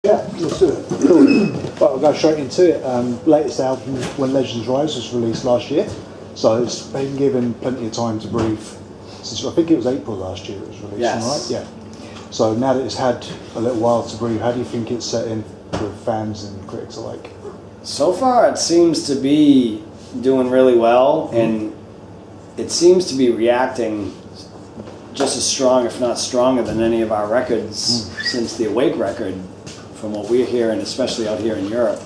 Yeah, let's do it. Cool. Right, we'll go straight into it. Latest album, When Legends Rise, was released last year. So it's been given plenty of time to breathe. Since I think it was April last year it was released, yes. right? Yeah. So now that it's had a little while to breathe, how do you think it's set in with fans and critics alike? So far it seems to be doing really well, and it seems to be reacting just as strong, if not stronger, than any of our records since the Awake record, from what we're hearing, especially out here in Europe.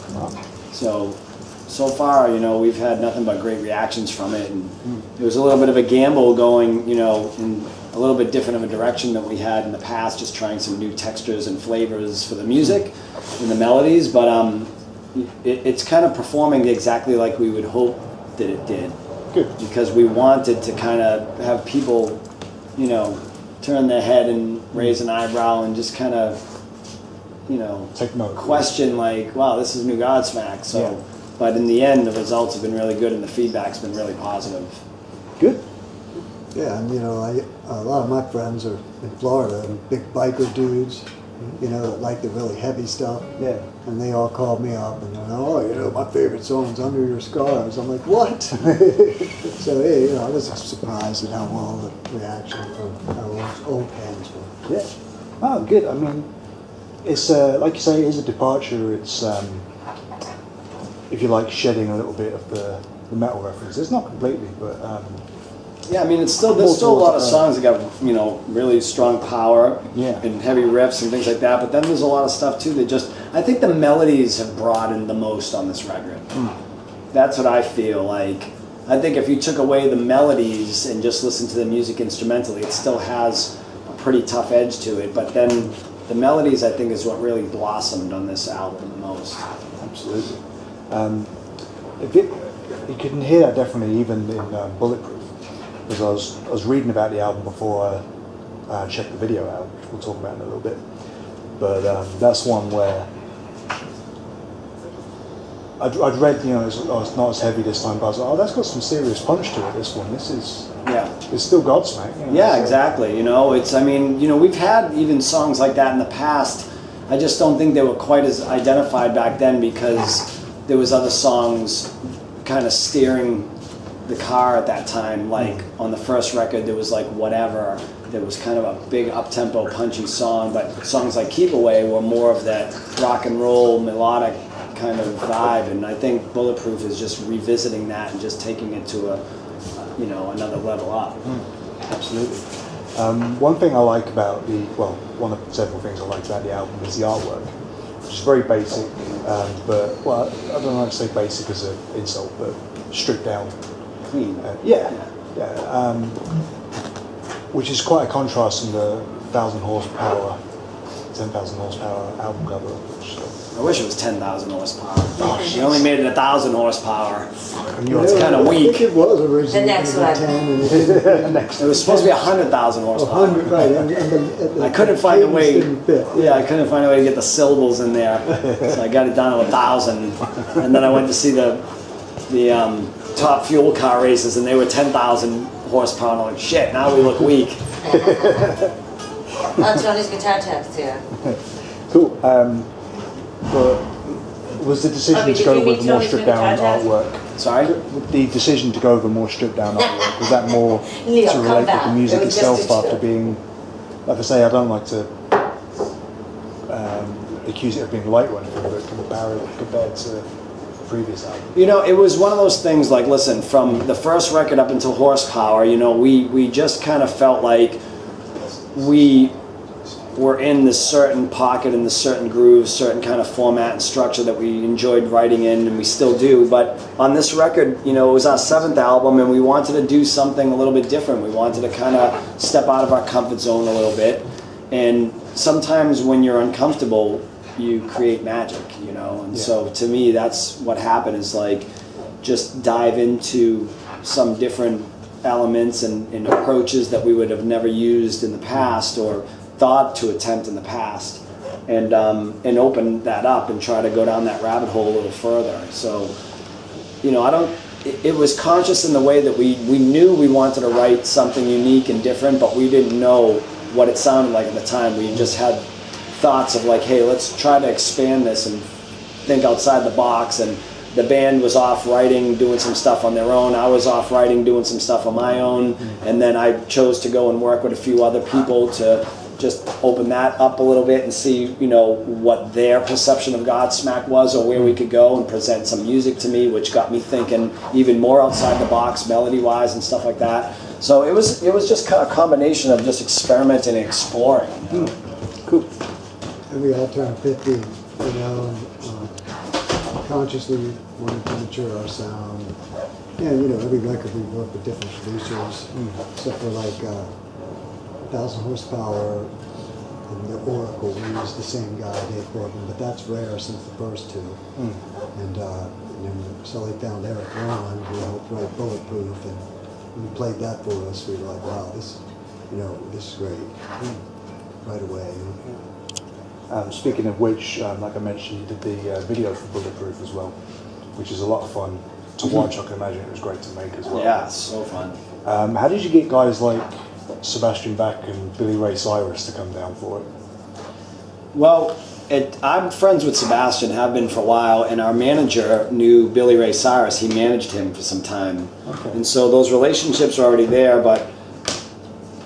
So far, you know, we've had nothing but great reactions from it, and it was a little bit of a gamble going, you know, in a little bit different of a direction than we had in the past, just trying some new textures and flavors for the music and the melodies, but it's kind of performing exactly like we would hope that it did. Good. Because we wanted to kind of have people, you know, turn their head and raise an eyebrow and just kind of, you know, take note. Question like, wow, this is new Godsmack. So, but in the end, the results have been really good and the feedback's been really positive. Good. Yeah, and you know, a lot of my friends are in Florida, and big biker dudes, you know, that like the really heavy stuff. Yeah. And they all called me up and they're like, oh, you know, my favorite song's Under Your Scars. I'm like, what? So, yeah, you know, I was surprised at how well the reaction from our old fans were. Yeah. Oh, good. I mean, it's, like you say, it is a departure. It's, if you like, shedding a little bit of the metal reference. It's not completely, but... yeah, I mean, there's still a lot of songs that got, you know, really strong power and heavy riffs and things like that, but then there's a lot of stuff too that just, I think the melodies have broadened the most on this record. That's what I feel like. I think if you took away the melodies and just listened to the music instrumentally, it still has a pretty tough edge to it, but then the melodies, I think, is what really blossomed on this album the most. Absolutely. You can hear that definitely even in Bulletproof. Because I was reading about the album before I checked the video out, which we'll talk about in a little bit. But that's one where I'd read, you know, it's not as heavy this time, but I was like, oh, that's got some serious punch to it, this one. This is, it's still Godsmack. You know, yeah, exactly. You know, it's, I mean, you know, we've had even songs like that in the past. I just don't think they were quite as identified back then because there was other songs kind of steering the car at that time. Like on the first record there was like Whatever, there was kind of a big up-tempo punchy song, but songs like Keep Away were more of that rock and roll melodic kind of vibe, and I think Bulletproof is just revisiting that and just taking it to a, you know, another level up. Absolutely. One thing I like about one of several things I like about the album is the artwork, which is very basic, but, well, I don't know how to say basic as an insult, but stripped down. Clean. Which is quite a contrast from the 10,000 horsepower album cover. Which, I wish it was 10,000 horsepower. Oh, you only made it 1,000 horsepower. It's kind of I weak. think it was originally The next gonna be one. 10, and it didn't. It was supposed to be 100,000 horsepower. 100, right? And I couldn't find a cadence way. didn't fit. Yeah, I couldn't find a way to get the syllables in there, so I got it down to 1,000. And then I went to see the top fuel car races, and they were 10,000 horsepower. And I'm like, shit, now we look weak. Oh, Johnny's guitar tabs too. Cool. But was the decision to go with more stripped down artwork? Sorry? The decision to go with a more stripped down artwork, was that more Leo, to come relate with back. the music It was itself just a after joke. being, like I say, I don't like to accuse it of being light or anything, but compared to the previous album. You know, it was one of those things like, listen, from the first record up until Horsepower, you know, we just kind of felt like we were in this certain pocket, in this certain groove, certain kind of format and structure that we enjoyed writing in, and we still do. But on this record, you know, it was our 7th album, and we wanted to do something a little bit different. We wanted to kind of step out of our comfort zone a little bit. And sometimes when you're uncomfortable, you create magic, you know. And so to me, that's what happened, is like just dive into some different elements and approaches that we would have never used in the past or thought to attempt in the past, and open that up and try to go down that rabbit hole a little further. So, you know, it was conscious in the way that we knew we wanted to write something unique and different, but we didn't know what it sounded like at the time. We just had thoughts of like, hey, let's try to expand this and think outside the box. And the band was off writing, doing some stuff on their own. I was off writing, doing some stuff on my own. And then I chose to go and work with a few other people to just open that up a little bit and see, you know, what their perception of Godsmack was or where we could go, and present some music to me, which got me thinking even more outside the box, melody-wise and stuff like that. So it was just kind of a combination of just experimenting and exploring. You know? Cool. And we all turned 50, you know, and consciously wanted to mature our sound. And, you know, every record we worked with different producers, except for like 1,000 Horsepower and the Oracle, we used the same guy, Dave Portman, but that's rare since the first two. And then Sully found Eric Ron, who helped write Bulletproof, and when he played that for us, we were like, wow, this is great. Right away. Speaking of which, like I mentioned, you did the video for Bulletproof as well, which is a lot of fun to watch. I can imagine it was great to make as well. Yeah, it's so fun. How did you get guys like Sebastian Bach and Billy Ray Cyrus to come down for it? Well, I'm friends with Sebastian, have been for a while, and our manager knew Billy Ray Cyrus. He managed him for some time. Okay. And so those relationships are already there, but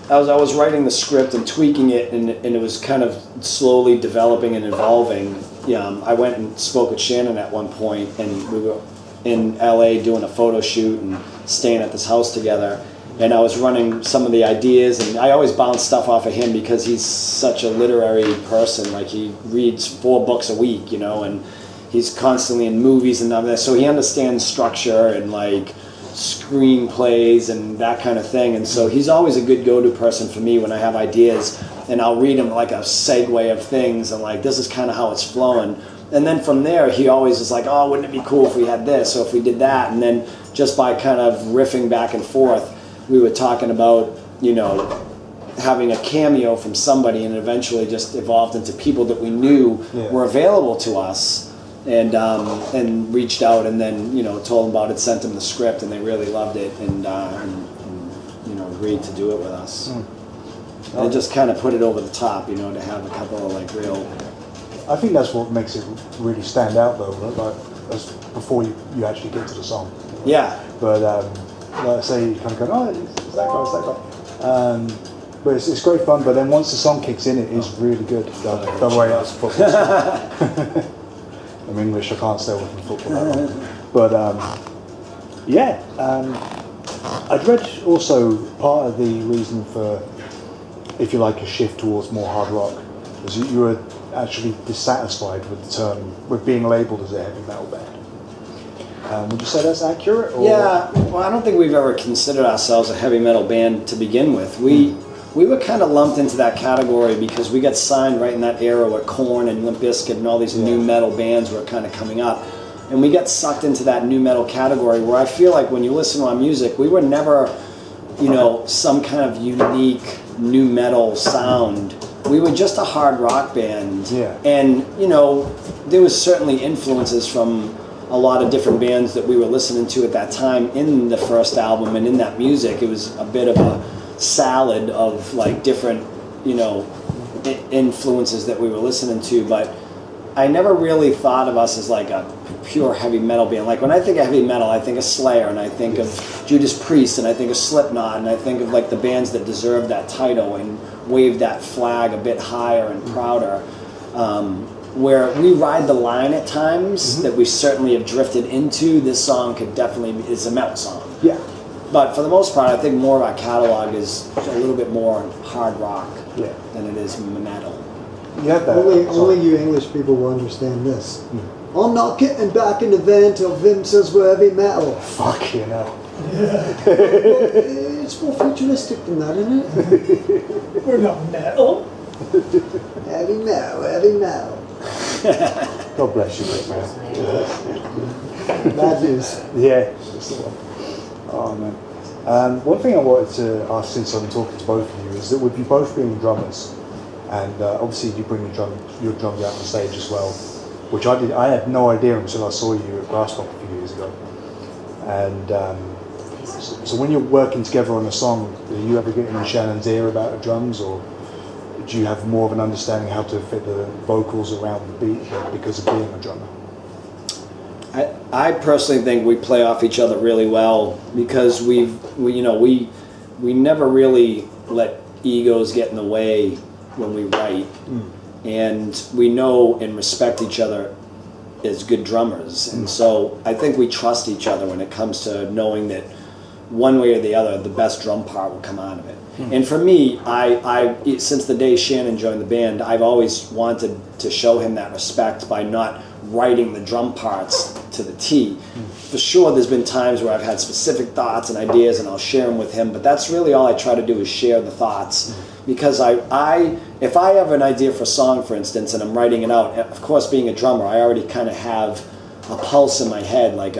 I was writing the script and tweaking it, and it was kind of slowly developing and evolving. I went and spoke with Shannon at one point, and we were in LA doing a photo shoot and staying at this house together. And I was running some of the ideas, and I always bounce stuff off of him because he's such a literary person. Like, he reads 4 books a week, you know, and he's constantly in movies and all that. So he understands structure and like screenplays and that kind of thing. And so he's always a good go-to person for me when I have ideas, and I'll read him like a segue of things and like, this is kind of how it's flowing. And then from there, he always is like, oh, wouldn't it be cool if we had this or if we did that? And then just by kind of riffing back and forth, we were talking about, you know, having a cameo from somebody, and eventually just evolved into people that we knew were available to us, and reached out, and then, you know, told them about it, sent them the script, and they really loved it, and you know, agreed to do it with us. And it just kind of put it over the top, you know, to have a couple of like real. I think that's what makes it really stand out, though, like as before you actually get to the song. Yeah. But like I say, you kind of go, oh, it's that guy, it's that guy. But it's great fun. But then once the song kicks in, it is really good. Don't worry, that's football. I'm English, I can't stay away from football that long. But I'd read also part of the reason for, if you like, a shift towards more hard rock was you were actually dissatisfied with the term, with being labelled as a heavy metal band. Would you say that's accurate? Or? Yeah, well, I don't think we've ever considered ourselves a heavy metal band to begin with. We were kind of lumped into that category because we got signed right in that era where Korn and Limp Bizkit and all these new metal bands were kind of coming up. And we got sucked into that new metal category where I feel like when you listen to our music, we were never, you know, some kind of unique new metal sound. We were just a hard rock band. Yeah. And, you know, there was certainly influences from a lot of different bands that we were listening to at that time in the first album, and in that music it was a bit of a salad of like different, you know, influences that we were listening to, but I never really thought of us as like a pure heavy metal band. Like when I think of heavy metal, I think of Slayer, and I think of Judas Priest, and I think of Slipknot, and I think of like the bands that deserve that title and wave that flag a bit higher and prouder. Where we ride the line at times that we certainly have drifted into. This song could definitely is a metal song. Yeah. But for the most part, I think more of our catalog is a little bit more hard rock than it is metal. You have that. Only you English people will understand this. I'm not getting back in the van till Vim says we're heavy metal. Fuck you know. It's more futuristic than that, isn't it? We're not metal. Heavy metal, heavy metal. God bless you, big man. Bad news. Yeah. Oh man. One thing I wanted to ask, since I'm talking to both of you, is that with you both being drummers, and obviously you bring your drums out on stage as well, which I had no idea until I saw you at Grasstop a few years ago. And so when you're working together on a song, are you ever getting in Shannon's ear about the drums, or do you have more of an understanding how to fit the vocals around the beat because of being a drummer? I personally think we play off each other really well because we never really let egos get in the way when we write, and we know and respect each other as good drummers, and so I think we trust each other when it comes to knowing that one way or the other the best drum part will come out of it. And for me, I since the day Shannon joined the band, I've always wanted to show him that respect by not writing the drum parts to the T. For sure, there's been times where I've had specific thoughts and ideas, and I'll share them with him. But that's really all I try to do is share the thoughts, because if I have an idea for a song, for instance, and I'm writing it out, of course, being a drummer, I already kind of have a pulse in my head, like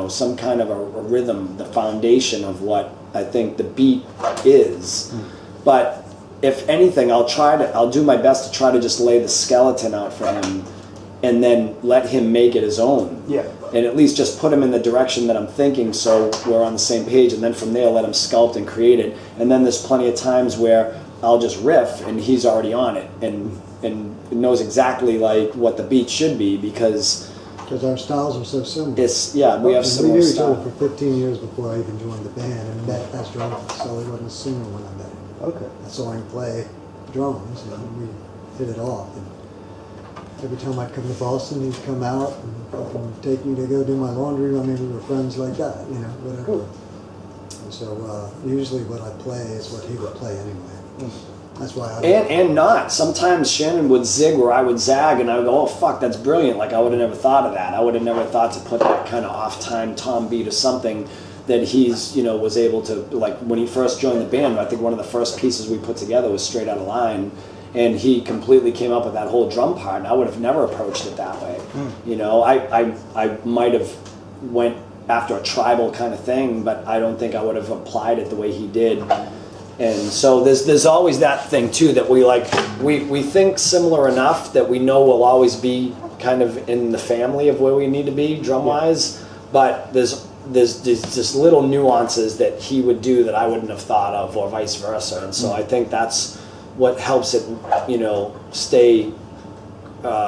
some kind of a rhythm, the foundation of what I think the beat is. But if anything, I'll do my best to try to just lay the skeleton out for him, and then let him make it his own. Yeah. And at least just put him in the direction that I'm thinking, so we're on the same page, and then from there let him sculpt and create it. And then there's plenty of times where I'll just riff and he's already on it and knows exactly like what the beat should be, because our styles are so similar. We have similar We knew each style. other for 15 years before I even joined the band, and met as drummers. Sully wasn't a singer when I met him. Okay. I saw him play drums, and we hit it off. And every time I'd come to Boston, he'd come out and fucking take me to go do my laundry. I mean, we were friends like that, whatever. Cool. And so usually what I play is what he would play anyway. That's why I... And not. Sometimes Shannon would zig where I would zag, and I would go, oh, fuck, that's brilliant. Like, I would have never thought of that. I would have never thought to put that kind of off-time tom beat or something that he's, was able to, like, when he first joined the band, I think one of the first pieces we put together was Straight Outta Line, and he completely came up with that whole drum part, and I would have never approached it that way. I might have went after a tribal kind of thing, but I don't think I would have applied it the way he did. And so there's always that thing too, that we think similar enough that we know we'll always be kind of in the family of where we need to be drum wise, but there's just little nuances that he would do that I wouldn't have thought of, or vice versa. And so I think that's what helps it stay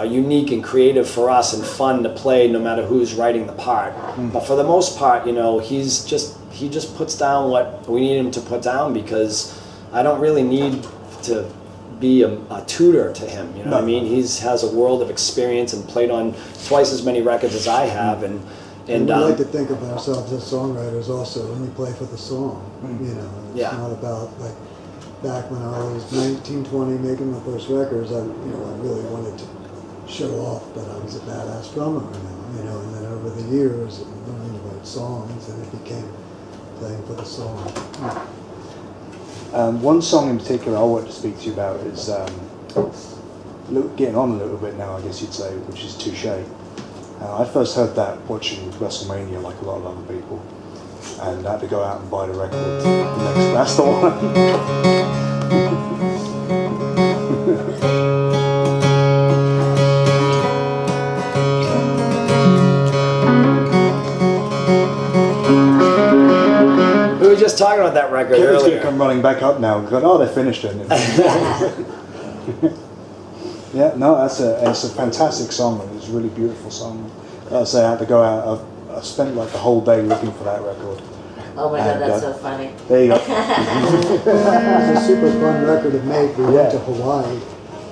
unique and creative for us, and fun to play no matter who's writing the part. But for the most part, he just puts down what we need him to put down, because I don't really need to be a tutor to him. You know what I mean? He has a world of experience and played on twice as many records as I have, and we like to think of ourselves as songwriters also when we play for the song. It's not about, like, back when I was 19, 20 making my first records, I really wanted to show off that I was a badass drummer, and then over the years and learning about songs, and it became playing for the song. One song in particular I want to speak to you about is getting on a little bit now, I guess you'd say, which is Touche. I first heard that watching WrestleMania, like a lot of other people, and I had to go out and buy the record. That's the one. We were just talking about that record Kevin's earlier. going to come running back up now and go, they finished it. Yeah, no, it's a fantastic song. It's a really beautiful song. I say I had to go out. I spent like the whole day looking for that record. Oh my God, that's so funny. There you go. It was a super fun record to make. We went to Hawaii.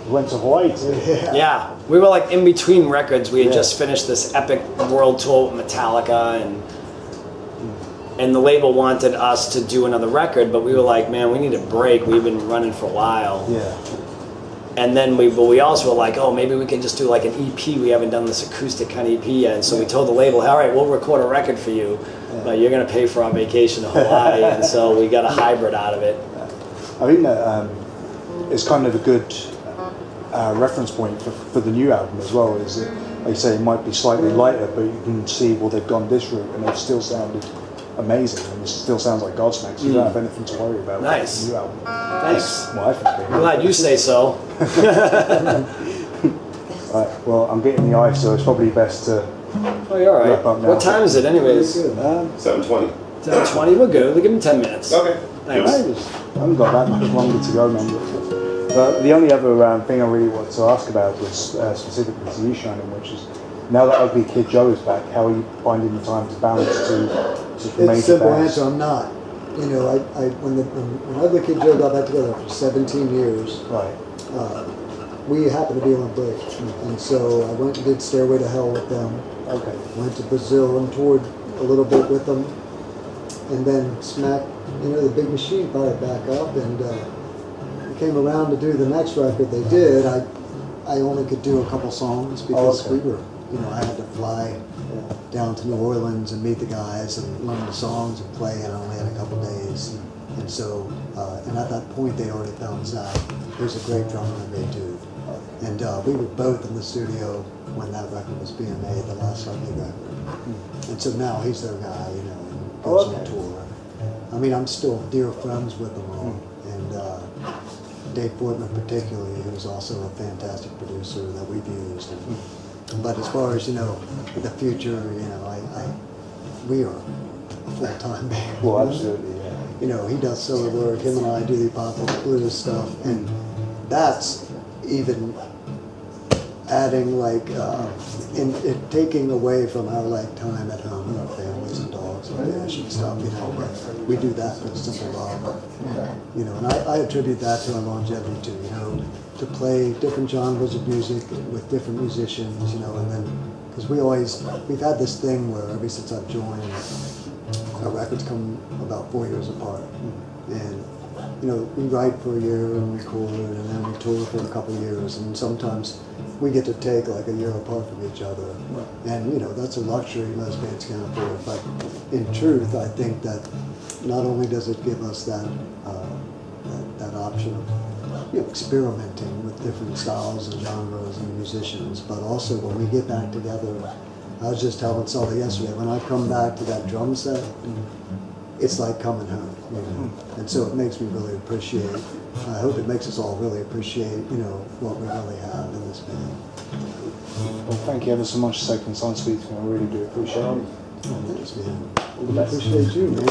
We went to Hawaii too. Yeah, we were like in between records. We had just finished this epic world tour with Metallica, and the label wanted us to do another record, but we were like, man, we need a break. We've been running for a while. Yeah. And then we also were like, oh, maybe we can just do like an EP. We haven't done this acoustic kind of EP yet. And so we told the label, all right, we'll record a record for you, but you're going to pay for our vacation to Hawaii. And so we got a hybrid out of it. I think that it's kind of a good reference point for the new album as well. Is that, like you say, it might be slightly lighter, but you can see, well, they've gone this route and they've still sounded amazing, and it still sounds like Godsmack, so you don't have anything to worry about Nice. with the new album. Thanks. Well, I think I'm glad you say so. Right, well, I'm getting the ice, so it's probably best to Oh, you're all right. wrap up now. What time is it anyways? 7:20. 10:20, we're good. We'll give him 10 minutes. Okay. Thanks. I haven't got that much longer to go, man. But the only other thing I really wanted to ask about was specifically to you, Shannon, which is now that Ugly Kid Joe is back, how are you finding the time to balance to It's major a simple bands? answer, I'm not. You know, when Ugly Kid Joe got back together for 17 years, Right. we happened to be on break. And so I went and did Stairway to Hell with them. Okay. Went to Brazil and toured a little bit with them. And then smack, the big machine fired back up, and we came around to do the next record they did. I only could do a couple songs because okay. we were, I had to fly down to New Orleans and meet the guys and learn the songs and play, and I only had a couple days. And so, and at that point they already found Zach, who's a great drummer and a great dude. And we were both in the studio when that record was being made, the last Ugly record. And so now he's their guy, and goes on tour. I mean, I'm still dear friends with them all. And Dave Portman particularly, who's also a fantastic producer that we've used. But as far as, the future, we are a full-time band. Well, absolutely, yeah. He does solo work, him and I do the Apocalypse Blues stuff, and that's even adding taking away from our time at home with our families and dogs and fish and stuff, but we do that for the simple love. And I attribute that to our longevity too, to play different genres of music with different musicians, and then, because we've had this thing where ever since I've joined, our records come about 4 years apart. And we write for a year and record, and then we tour for a couple of years, and sometimes we get to take a year apart from each other. And that's a luxury most bands can't afford. But in truth, I think that not only does it give us that option of experimenting with different styles and genres and musicians, but also when we get back together, I was just telling Sully yesterday, when I come back to that drum set, it's like coming home, And so it makes me really appreciate, I hope it makes us all really appreciate, what we really have in this band. Well, thank you ever so much for taking the time to speak to me. I really do appreciate it. Thanks, man. All the best. Appreciate you, man.